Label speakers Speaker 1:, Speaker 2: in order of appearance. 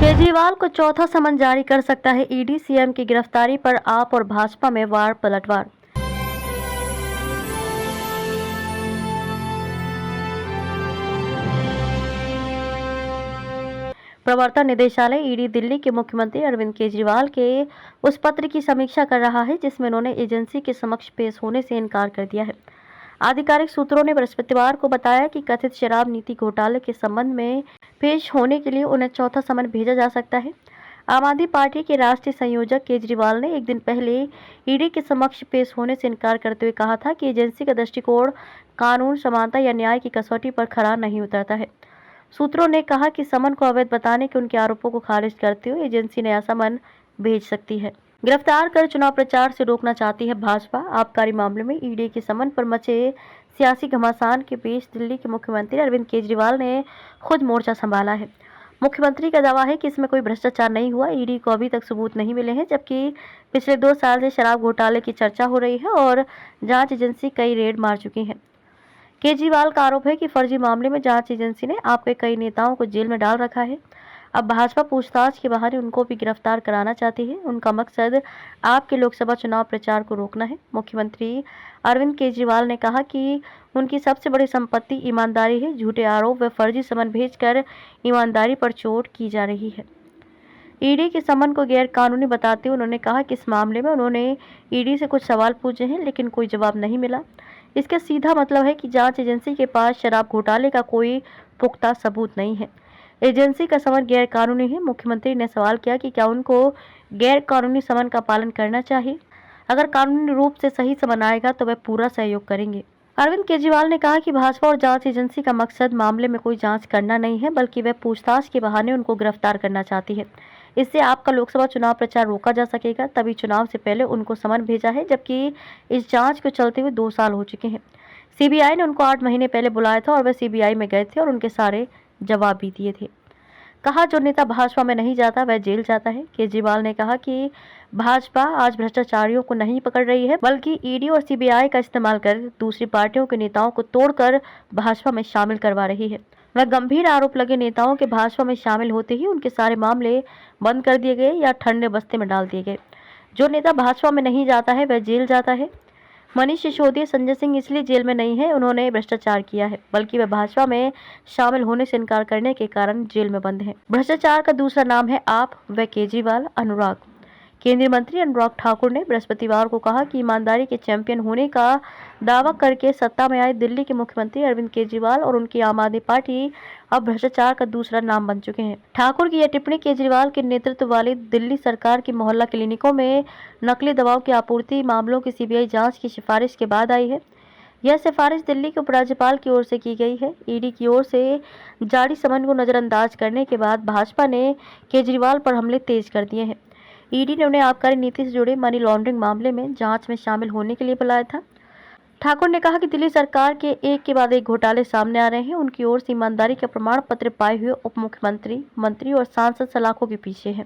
Speaker 1: केजरीवाल को चौथा समन जारी कर सकता है ईडी। सीएम की गिरफ्तारी पर आप और भाजपा में वार पलटवार। प्रवर्तन निदेशालय ईडी दिल्ली के मुख्यमंत्री अरविंद केजरीवाल के उस पत्र की समीक्षा कर रहा है जिसमें उन्होंने एजेंसी के समक्ष पेश होने से इनकार कर दिया है। आधिकारिक सूत्रों ने बृहस्पतिवार को बताया कि कथित शराब नीति घोटाले के संबंध में पेश होने के लिए उन्हें चौथा समन भेजा जा सकता है। आम आदमी पार्टी के राष्ट्रीय संयोजक केजरीवाल ने एक दिन पहले ईडी के समक्ष पेश होने से इनकार करते हुए कहा था कि एजेंसी का दृष्टिकोण कानून, समानता या न्याय की कसौटी पर खरा नहीं उतरता है। सूत्रों ने कहा कि समन को अवैध बताने के उनके आरोपों को खारिज करते हुए एजेंसी नया समन भेज सकती है। गिरफ्तार कर चुनाव प्रचार से रोकना चाहती है भाजपा। आबकारी मामले में ईडी के समन पर मचे सियासी घमासान के बीच दिल्ली के मुख्यमंत्री अरविंद केजरीवाल ने खुद मोर्चा संभाला है। मुख्यमंत्री का दावा है कि इसमें कोई भ्रष्टाचार नहीं हुआ। ईडी को अभी तक सबूत नहीं मिले हैं, जबकि पिछले 2 साल से शराब घोटाले की चर्चा हो रही है और जांच एजेंसी कई रेड मार चुकी है। केजरीवाल का आरोप है कि फर्जी मामले में जांच एजेंसी ने आपके कई नेताओं को जेल में डाल रखा है। अब भाजपा पूछताछ के बहाने उनको भी गिरफ्तार कराना चाहती है। उनका मकसद आपके लोकसभा चुनाव प्रचार को रोकना है। मुख्यमंत्री अरविंद केजरीवाल ने कहा कि उनकी सबसे बड़ी संपत्ति ईमानदारी है। झूठे आरोप व फर्जी समन भेजकर ईमानदारी पर चोट की जा रही है। ईडी के समन को गैर कानूनी बताते हुए उन्होंने कहा कि इस मामले में उन्होंने ईडी से कुछ सवाल पूछे हैं, लेकिन कोई जवाब नहीं मिला। इसका सीधा मतलब है कि जांच एजेंसी के पास शराब घोटाले का कोई पुख्ता सबूत नहीं है। एजेंसी का समन गैर कानूनी है। मुख्यमंत्री ने सवाल किया कि क्या उनको गैर कानूनी समन का पालन करना चाहिए। अगर कानूनी रूप से सही समन आएगा तो वह पूरा सहयोग करेंगे। अरविंद केजरीवाल ने कहा कि भाजपा और जांच एजेंसी का मकसद मामले में कोई जांच करना नहीं है, बल्कि वह पूछताछ के बहाने उनको गिरफ्तार करना चाहती है। इससे आपका लोकसभा चुनाव प्रचार रोका जा सकेगा। तभी चुनाव से पहले उनको समन भेजा है, जबकि इस जांच को चलते हुए 2 साल हो चुके हैं। सीबीआई ने उनको 8 महीने पहले बुलाया था और वह सीबीआई में गए थे और उनके सारे जवाब भी दिए थे। कहा, जो नेता भाजपा में नहीं जाता वह जेल जाता है। केजरीवाल ने कहा कि भाजपा आज भ्रष्टाचारियों को नहीं पकड़ रही है, बल्कि ईडी और सीबीआई का इस्तेमाल कर दूसरी पार्टियों के नेताओं को तोड़कर भाजपा में शामिल करवा रही है। वह गंभीर आरोप लगे नेताओं के भाजपा में शामिल होते ही उनके सारे मामले बंद कर दिए गए या ठंडे बस्ते में डाल दिए गए। जो नेता भाजपा में नहीं जाता है वह जेल जाता है। मनीष सिसोदिया, संजय सिंह इसलिए जेल में नहीं है, उन्होंने भ्रष्टाचार किया है, बल्कि वे भाजपा में शामिल होने से इनकार करने के कारण जेल में बंद हैं। भ्रष्टाचार का दूसरा नाम है आप व केजरीवाल। अनुराग। केंद्रीय मंत्री अनुराग ठाकुर ने बृहस्पतिवार को कहा कि ईमानदारी के चैंपियन होने का दावा करके सत्ता में आए दिल्ली के मुख्यमंत्री अरविंद केजरीवाल और उनकी आम आदमी पार्टी अब भ्रष्टाचार का दूसरा नाम बन चुके हैं। ठाकुर की यह टिप्पणी केजरीवाल के नेतृत्व वाली दिल्ली सरकार की मोहल्ला क्लिनिकों में नकली दवाओं की आपूर्ति मामलों की सीबीआई जांच की सिफारिश के बाद आई है। यह सिफारिश दिल्ली के उपराज्यपाल की ओर से की गई है। ईडी की ओर से जारी समन को नजरअंदाज करने के बाद भाजपा ने केजरीवाल पर हमले तेज कर दिए हैं। ईडी ने उन्हें आबकारी नीति से जुड़े मनी लॉन्ड्रिंग मामले में जांच में शामिल होने के लिए बुलाया था। ठाकुर ने कहा कि दिल्ली सरकार के एक के बाद एक घोटाले सामने आ रहे हैं। उनकी ओर से ईमानदारी का प्रमाण पत्र पाए हुए उप मुख्यमंत्री, मंत्री और सांसद सलाखों के पीछे हैं।